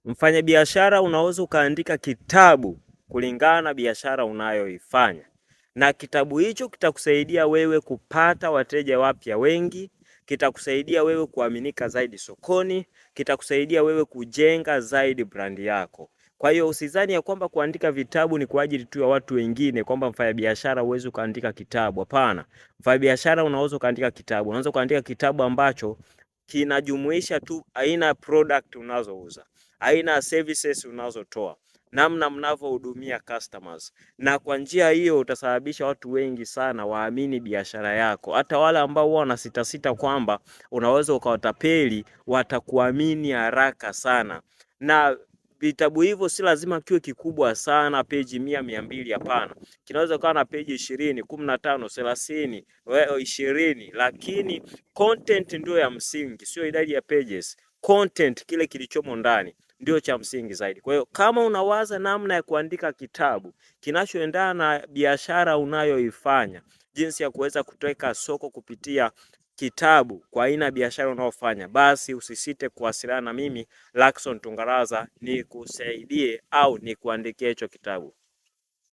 Mfanyabiashara unaweza ukaandika kitabu kulingana na biashara unayoifanya, na kitabu hicho kitakusaidia wewe kupata wateja wapya wengi, kitakusaidia wewe kuaminika zaidi sokoni, kitakusaidia wewe kujenga zaidi brandi yako. Kwa hiyo usizani ya kwamba kuandika vitabu ni kwa ajili tu ya watu wengine, kwamba mfanyabiashara uweze ukaandika kitabu. Hapana, mfanyabiashara unaweza ukaandika kitabu. Unaweza ukaandika kitabu ambacho kinajumuisha tu aina product unazouza, aina services unazotoa, namna mnavyohudumia customers, na kwa njia hiyo utasababisha watu wengi sana waamini biashara yako. Hata wale ambao huwa wanasita kwamba unaweza ukawatapeli, watakuamini haraka sana. Na vitabu hivyo si lazima kiwe kikubwa sana, peji 100, 200, hapana. Kinaweza kuwa na peji 20, 15, 30, 20, lakini content ndio ya msingi, sio idadi ya pages. Content, kile kilichomo ndani ndio cha msingi zaidi. Kwa hiyo kama unawaza namna ya kuandika kitabu kinachoendana na biashara unayoifanya, jinsi ya kuweza kuteka soko kupitia kitabu kwa aina ya biashara unaofanya, basi usisite kuwasiliana na mimi Lakson Tungaraza nikusaidie au nikuandikie hicho kitabu.